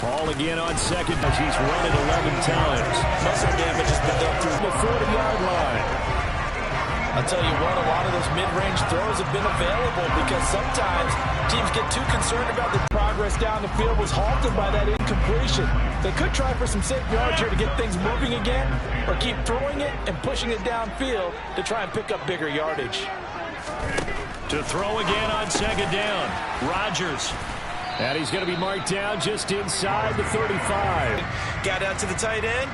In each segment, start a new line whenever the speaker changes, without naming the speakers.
Ball again on second. He's run it 11 times.
Muscle damage has been done through
The 40-yard line.
I'll tell you what, a lot of those mid-range throws have been available because sometimes teams get too concerned about the progress down the field was halted by that incompletion. They could try for some safe yards here to get things moving again, or keep throwing it and pushing it downfield to try and pick up bigger yardage.
To throw again on second down. Rodgers. And he's going to be marked down just inside the 35.
Got out to the tight end.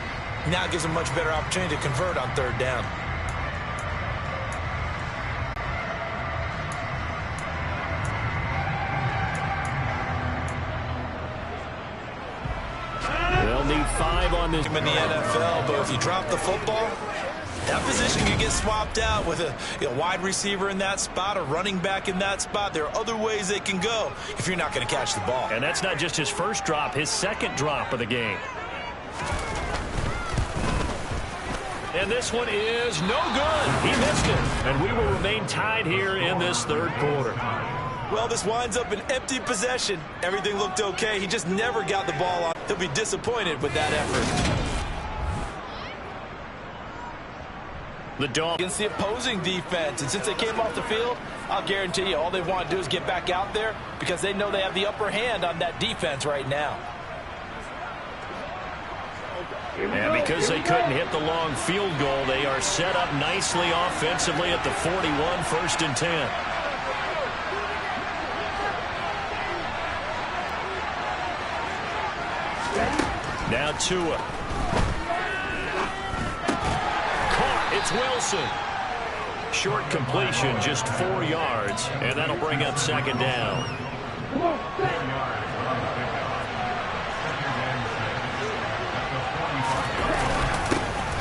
Now it gives him much better opportunity to convert on third down.
They'll need 5 on this.
In the NFL, but if you drop the football, that position can get swapped out with a wide receiver in that spot, a running back in that spot. There are other ways they can go if you're not going to catch the ball.
And that's not just his first drop, his second drop of the game. And this one is no good. He missed it. And we will remain tied here in this third quarter.
Well, this winds up an empty possession. Everything looked okay. He just never got the ball on. He'll be disappointed with that effort.
The Dolphins
Against the opposing defense. And since they came off the field, I'll guarantee you all they want to do is get back out there because they know they have the upper hand on that defense right now.
And because they couldn't hit the long field goal, they are set up nicely offensively at the 41, 1st and 10. Now Tua. Caught. It's Wilson. Short completion, just 4 yards, and that'll bring up second down.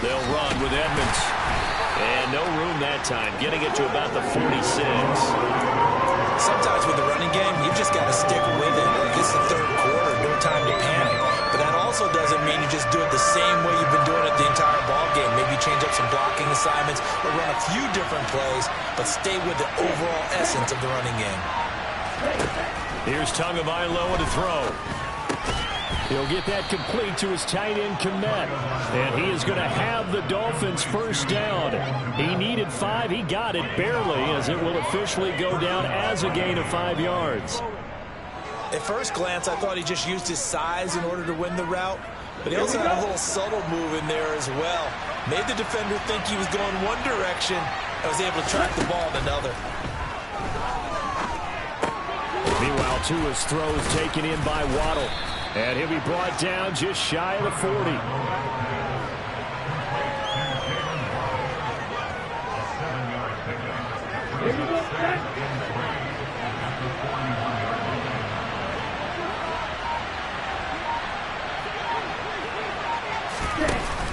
They'll run with Edmonds. And no room that time, getting it to about the 46.
Sometimes with the running game, you've just got to stick with it. It's the third quarter, no time to panic. But that also doesn't mean you just do it the same way you've been doing it the entire ball game. Maybe change up some blocking assignments or run a few different plays, but stay with the overall essence of the running game.
Here's Tagovailoa to throw. He'll get that complete to his tight end, Komet. And he is going to have the Dolphins first down. He needed 5. He got it barely, as it will officially go down as a gain of 5 yards.
At first glance, I thought he just used his size in order to win the route. But he also had a little subtle move in there as well. Made the defender think he was going one direction and was able to track the ball in another.
Meanwhile, Tua's throw is taken in by Waddle. And he'll be brought down just shy of the 40.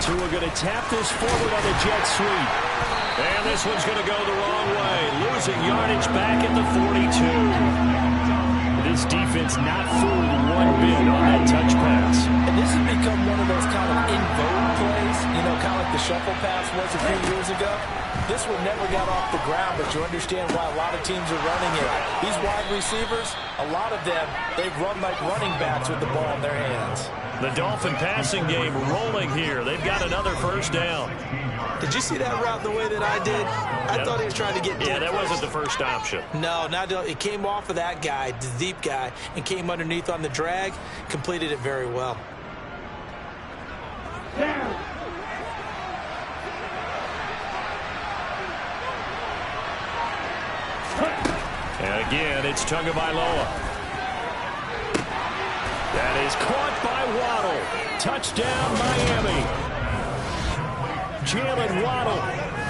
Tua going to tap this forward on the jet sweep. And this one's going to go the wrong way. Losing yardage back at the 42. This defense not fooled one bit on that touch pass.
And this has become one of those kind of in-vogue plays, you know, kind of like the shuffle pass was a few years ago. This one never got off the ground, but you understand why a lot of teams are running it. These wide receivers, a lot of them, they run like running backs with the ball in their hands.
The Dolphin passing game rolling here. They've got another first down.
Did you see that route the way that I did? I thought he was trying to get deep.
Yeah, that wasn't the first option.
No, it came off of that guy, the deep guy, and came underneath on the drag. Completed it very well.
And again, it's Tagovailoa. That is caught by Waddle. Touchdown, Miami. Jalen Waddle,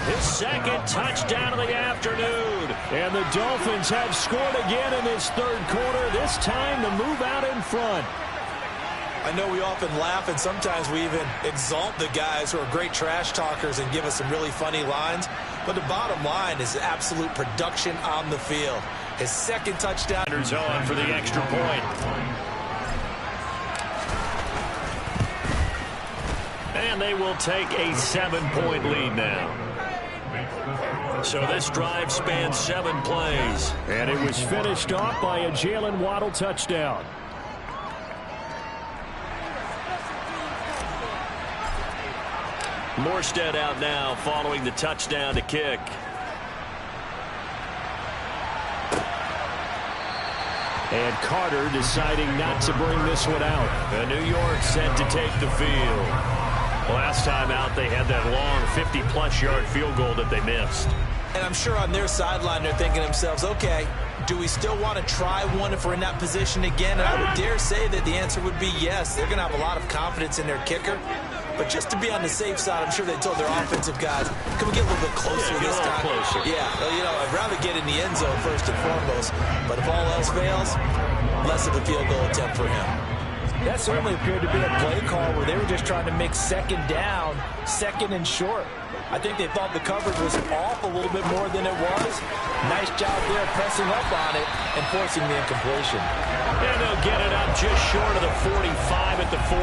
his second touchdown of the afternoon. And the Dolphins have scored again in this third quarter, this time to move out in front.
I know we often laugh, and sometimes we even exalt the guys who are great trash talkers and give us some really funny lines. But the bottom line is absolute production on the field. His second touchdown.
On for the extra point. And they will take a 7-point lead now. So this drive spans 7 plays. And it was finished off by a Jalen Waddle touchdown. Morstead out now following the touchdown to kick. And Carter deciding not to bring this one out. And New York set to take the field. Last time out, they had that long 50-plus yard field goal that they missed.
And I'm sure on their sideline they're thinking to themselves, okay, do we still want to try one if we're in that position again? And I would dare say that the answer would be yes. They're going to have a lot of confidence in their kicker. But just to be on the safe side, I'm sure they told their offensive guys, can we get a little bit closer this time?
Closer.
Yeah, well, you know, I'd rather get in the end zone first and foremost. But if all else fails, less of a field goal attempt for him. That certainly appeared to be a play call where they were just trying to make second down, second and short. I think they thought the coverage was off a little bit more than it was. Nice job there pressing up on it and forcing the incompletion.
And they'll get it up just short of the 45 at the 44.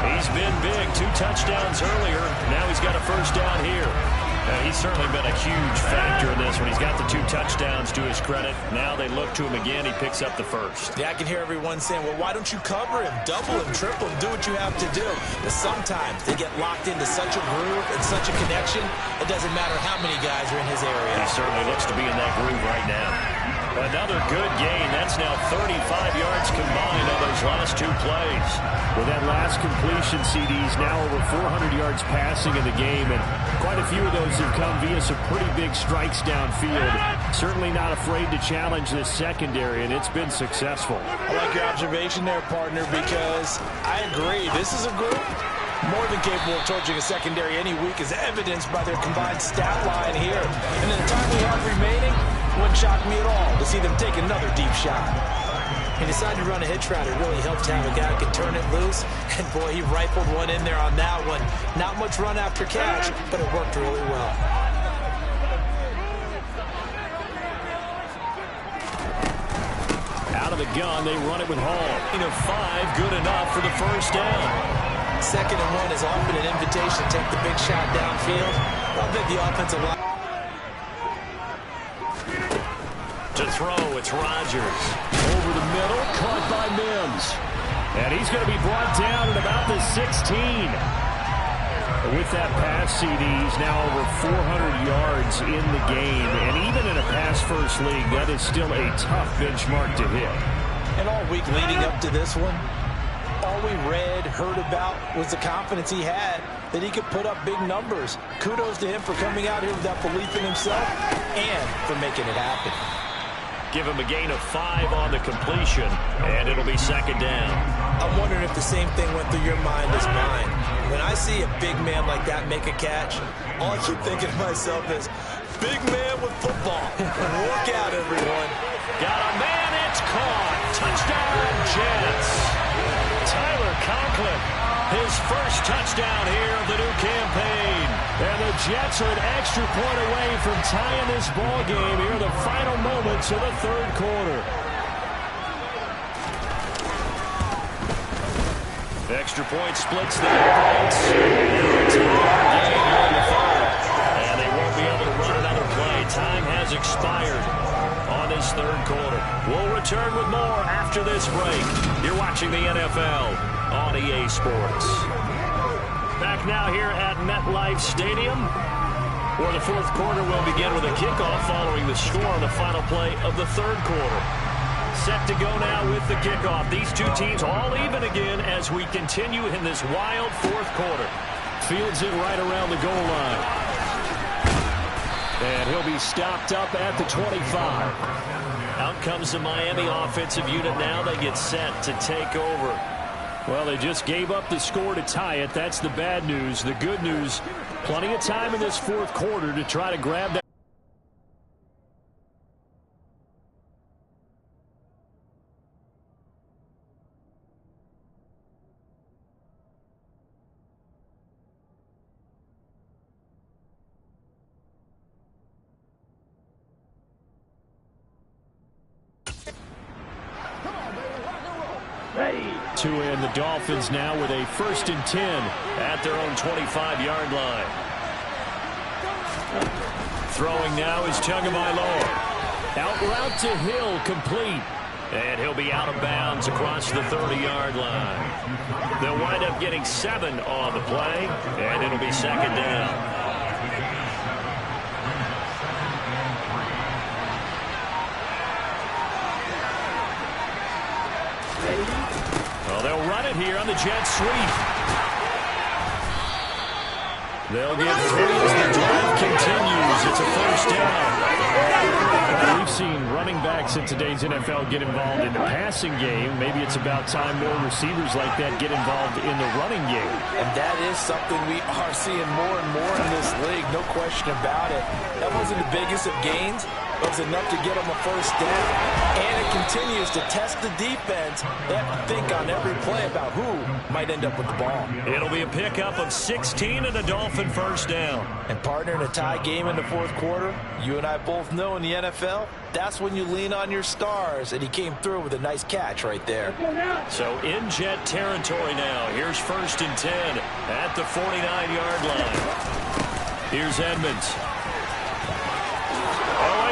He's been big, 2 touchdowns earlier. Now he's got a first down here. He's certainly been a huge factor in this one. He's got the 2 touchdowns to his credit. Now they look to him again. He picks up the first.
Yeah, I can hear everyone saying, well, why don't you cover him, double him, triple him, do what you have to do. But sometimes they get locked into such a groove and such a connection, it doesn't matter how many guys are in his area.
He certainly looks to be in that groove right now. Another good gain. That's now 35 yards combined on those last 2 plays. With that last completion, CD's now over 400 yards passing in the game, and quite a few of those have come via some pretty big strikes downfield. Certainly not afraid to challenge this secondary, and it's been successful.
I like your observation there, partner, because I agree. This is a group more than capable of torching a secondary any week, as evidenced by their combined stat line here. And in the time we have remaining, wouldn't shock me at all to see them take another deep shot. He decided to run a hitch route. It really helped to have a guy who could turn it loose. And, boy, he rifled one in there on that one. Not much run after catch, but it worked really well.
Out of the gun, they run it with Hall. 5, good enough for the first down.
2nd and 1 is often an invitation to take the big shot downfield. I think the offensive line.
To throw, it's Rodgers. Over the middle, caught by Mims. And he's going to be brought down at about the 16. With that pass, CD's now over 400 yards in the game. And even in a pass-first league, that is still a tough benchmark to hit.
And all week leading up to this one, all we read, heard about was the confidence he had that he could put up big numbers. Kudos to him for coming out here with that belief in himself and for making it happen.
Give him a gain of 5 on the completion, and it'll be 2nd down.
I'm wondering if the same thing went through your mind as mine. When I see a big man like that make a catch, all I keep thinking to myself is, big man with football. Work out, everyone.
Got a man, it's caught. Touchdown, Jets. Tyler Conklin, his first touchdown here of the new campaign. And the Jets are an extra point away from tying this ball game here in the final moments of the 3rd quarter. Extra point splits the difference. And they won't be able to run another play. Time has expired on this 3rd quarter. We'll return with more after this break. You're watching the NFL on EA Sports. Back now here at MetLife Stadium, where the 4th quarter will begin with a kickoff following the score on the final play of the 3rd quarter. Set to go now with the kickoff. These 2 teams all even again as we continue in this wild 4th quarter. Fields it right around the goal line. And he'll be stopped up at the 25. Out comes the Miami offensive unit now. They get set to take over. Well, they just gave up the score to tie it. That's the bad news. The good news, plenty of time in this 4th quarter to try to grab that. To end the Dolphins now with a 1st and 10 at their own 25-yard line. Throwing now is Tagovailoa. Out route to Hill, complete. And he'll be out of bounds across the 30-yard line. They'll wind up getting 7 on the play, and it'll be second down. Well, they'll run it here on the jet sweep. They'll get 3 as the drive continues. It's a first down. We've seen running backs in today's NFL get involved in the passing game. Maybe it's about time more receivers like that get involved in the running game.
And that is something we are seeing more and more in this league, no question about it. That wasn't the biggest of gains. It was enough to get them a first down. And it continues to test the defense. They have to think on every play about who might end up with the ball.
It'll be a pickup of 16 and a Dolphin first down.
And partner, in a tie game in the fourth quarter, you and I both know in the NFL, that's when you lean on your stars. And he came through with a nice catch right there.
So in jet territory now. Here's first and 10 at the 49-yard line. Here's Edmonds.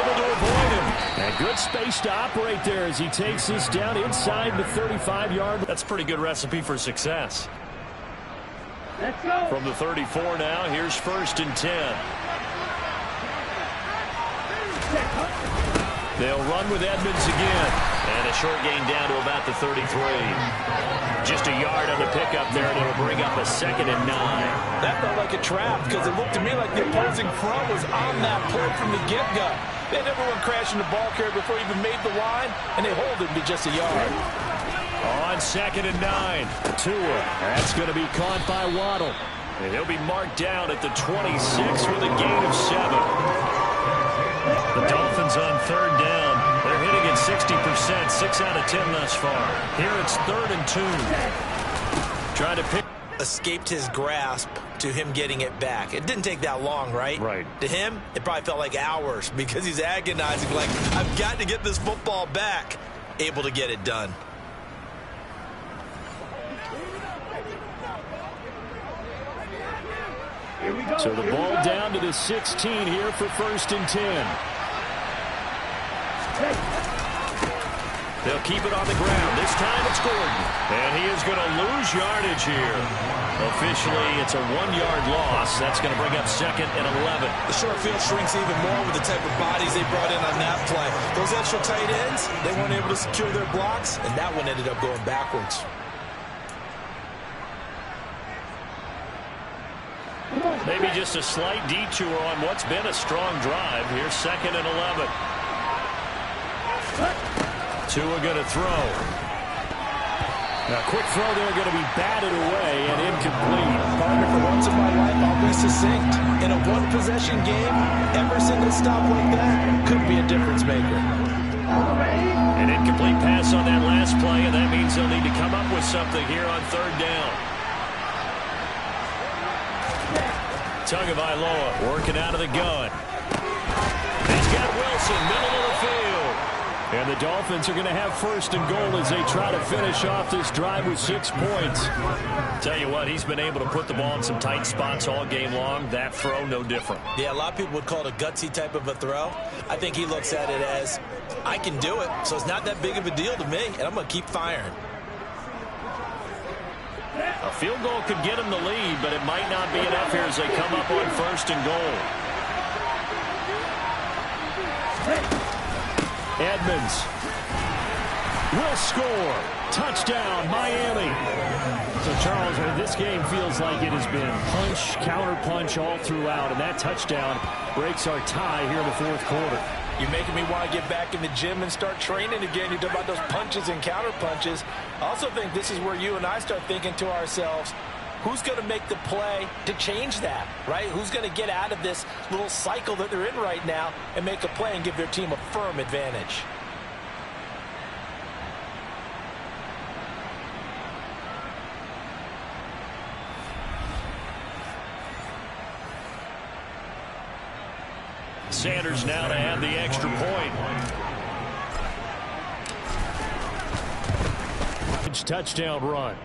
Able to avoid him. And good space to operate there as he takes this down inside the 35-yard. That's a pretty good recipe for success.
Let's go.
From the 34 now, here's first and 10. They'll run with Edmonds again. And a short gain down to about the 33. Just a yard on the pickup there, and it'll bring up a second and 9.
That felt like a trap because it looked to me like the opposing front was on that play from the get-go. They never went crashing the ball carrier before he even made the line, and they hold him to just a yard.
On second and 9, Tua. That's going to be caught by Waddle. And he'll be marked down at the 26 with a gain of 7. The Dolphins on third down. They're hitting at 60%, 6 out of 10 thus far. Here it's 3rd and 2. Trying to pick.
Escaped his grasp to him getting it back. It didn't take that long, right?
Right.
To him, it probably felt like hours because he's agonizing, like, I've got to get this football back. Able to get it done.
So the ball down to the 16 here for first and 10. They'll keep it on the ground. This time it's Gordon. And he is going to lose yardage here. Officially, it's a 1-yard loss. That's going to bring up second and 11.
The short field shrinks even more with the type of bodies they brought in on that play. Those extra tight ends, they weren't able to secure their blocks, and that one ended up going backwards.
Maybe just a slight detour on what's been a strong drive. Here's second and 11. Tua going to throw. A quick throw there going to be batted away and incomplete.
Partner, for once in my life, I'll be succinct. In a one-possession game, every single stop like that could be a difference maker.
An incomplete pass on that last play, and that means they'll need to come up with something here on third down. Tagovailoa working out of the gun. He's got Wilson, middle of the field. And the Dolphins are going to have first and goal as they try to finish off this drive with 6 points. Tell you what, he's been able to put the ball in some tight spots all game long. That throw, no different.
Yeah, a lot of people would call it a gutsy type of a throw. I think he looks at it as, I can do it, so it's not that big of a deal to me, and I'm going to keep firing.
A field goal could get him the lead, but it might not be enough here as they come up on first and goal. Edmonds will score. Touchdown, Miami. So, Charles, this game feels like it has been punch, counter punch all throughout, and that touchdown breaks our tie here in the fourth quarter.
You're making me want to get back in the gym and start training again. You talk about those punches and counter punches. I also think this is where you and I start thinking to ourselves, who's going to make the play to change that, right? Who's going to get out of this little cycle that they're in right now and make a play and give their team a firm advantage?
Sanders now to add the extra point. Touchdown run.